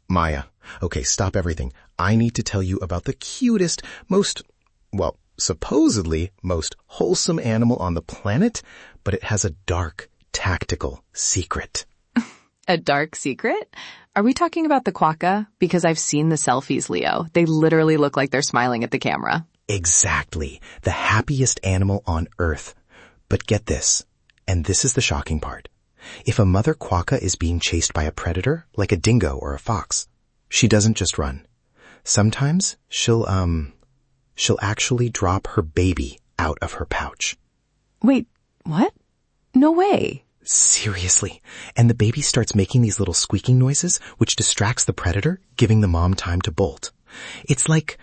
Maya, okay, stop everything. I need to tell you about the cutest, supposedly most wholesome animal on the planet, but it has a dark, tactical secret. A dark secret? Are we talking about the quokka? Because I've seen the selfies, Leo. They literally look like they're smiling at the camera. Exactly. The happiest animal on Earth. But get this, and this is the shocking part. If a mother quokka is being chased by a predator, like a dingo or a fox, she doesn't just run. Sometimes she'll actually drop her baby out of her pouch. Wait, what? No way. Seriously. And the baby starts making these little squeaking noises, which distracts the predator, giving the mom time to bolt. It's like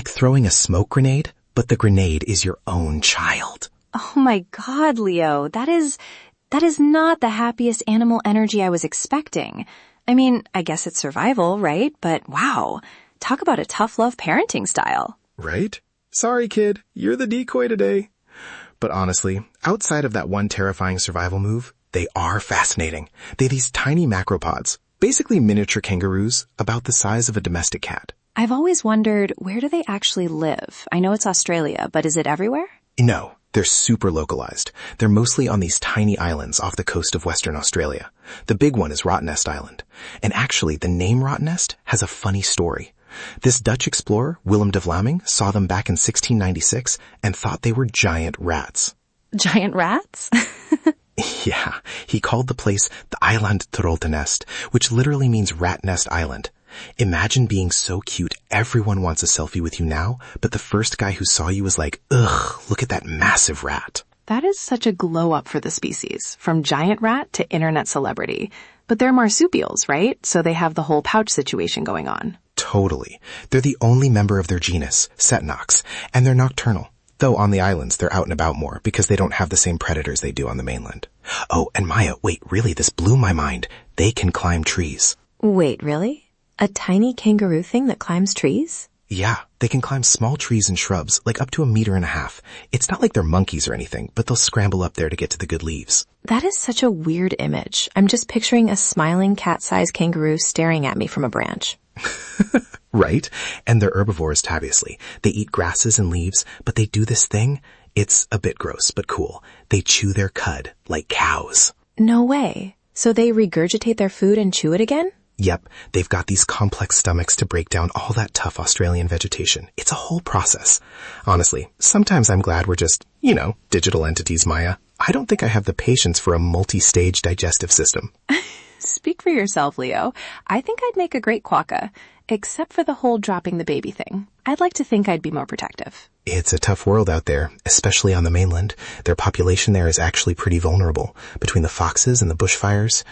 throwing a smoke grenade, but the grenade is your own child. Oh my God, Leo. That is not the happiest animal energy I was expecting. I mean, I guess it's survival, right? But wow, talk about a tough love parenting style. Right? Sorry, kid. You're the decoy today. But honestly, outside of that one terrifying survival move, they are fascinating. They're these tiny macropods, basically miniature kangaroos, about the size of a domestic cat. I've always wondered, where do they actually live? I know it's Australia, but is it everywhere? No, they're super localized. They're mostly on these tiny islands off the coast of Western Australia. The big one is Rottnest Island. And actually, the name Rottnest has a funny story. This Dutch explorer, Willem de Vlaming, saw them back in 1696 and thought they were giant rats. Giant rats? Yeah, he called the place the Eiland te Rottnest, which literally means Rat Nest Island. Imagine being so cute everyone wants a selfie with you now, but the first guy who saw you was like, ugh, look at that massive rat. That is such a glow up for the species, from giant rat to internet celebrity. But they're marsupials, right? So they have the whole pouch situation going on. Totally. They're the only member of their genus, Cetnox, and they're nocturnal. Though on the islands, they're out and about more because they don't have the same predators they do on the mainland. Oh, and Maya, wait, really, this blew my mind. They can climb trees. Wait, really? A tiny kangaroo thing that climbs trees? Yeah, they can climb small trees and shrubs, like up to 1.5 meters. It's not like they're monkeys or anything, but they'll scramble up there to get to the good leaves. That is such a weird image. I'm just picturing a smiling cat-sized kangaroo staring at me from a branch. Right? And they're herbivores tabiously. They eat grasses and leaves, but they do this thing. It's a bit gross, but cool. They chew their cud like cows. No way. So they regurgitate their food and chew it again? Yep, they've got these complex stomachs to break down all that tough Australian vegetation. It's a whole process. Honestly, sometimes I'm glad we're just, digital entities, Maya. I don't think I have the patience for a multi-stage digestive system. Speak for yourself, Leo. I think I'd make a great quokka, except for the whole dropping the baby thing. I'd like to think I'd be more protective. It's a tough world out there, especially on the mainland. Their population there is actually pretty vulnerable. Between the foxes and the bushfires,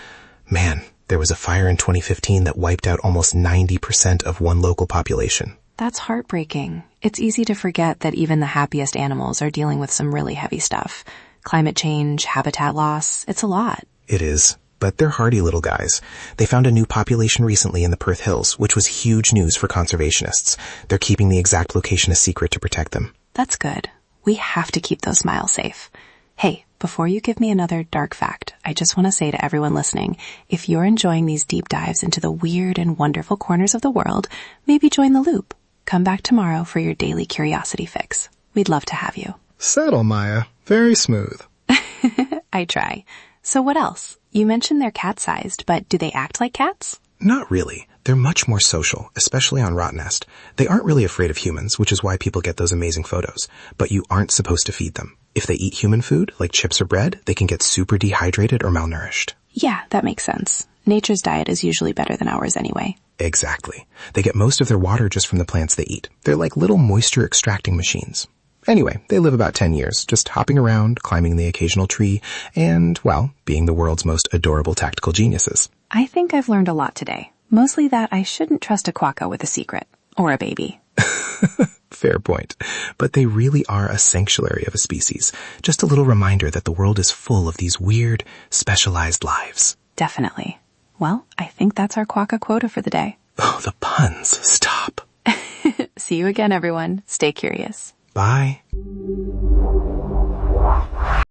man, there was a fire in 2015 that wiped out almost 90% of one local population. That's heartbreaking. It's easy to forget that even the happiest animals are dealing with some really heavy stuff. Climate change, habitat loss, it's a lot. It is. But they're hardy little guys. They found a new population recently in the Perth Hills, which was huge news for conservationists. They're keeping the exact location a secret to protect them. That's good. We have to keep those smiles safe. Hey, before you give me another dark fact, I just want to say to everyone listening, if you're enjoying these deep dives into the weird and wonderful corners of the world, maybe join the loop. Come back tomorrow for your daily curiosity fix. We'd love to have you. Subtle, Maya. Very smooth. I try. So what else? You mentioned they're cat-sized, but do they act like cats? Not really. They're much more social, especially on Rottnest. They aren't really afraid of humans, which is why people get those amazing photos. But you aren't supposed to feed them. If they eat human food, like chips or bread, they can get super dehydrated or malnourished. Yeah, that makes sense. Nature's diet is usually better than ours anyway. Exactly. They get most of their water just from the plants they eat. They're like little moisture extracting machines. Anyway, they live about 10 years, just hopping around, climbing the occasional tree, and, well, being the world's most adorable tactical geniuses. I think I've learned a lot today. Mostly that I shouldn't trust a quokka with a secret. Or a baby. Fair point. But they really are a sanctuary of a species. Just a little reminder that the world is full of these weird, specialized lives. Definitely. Well, I think that's our quokka quota for the day. Oh, the puns. Stop. See you again, everyone. Stay curious. Bye.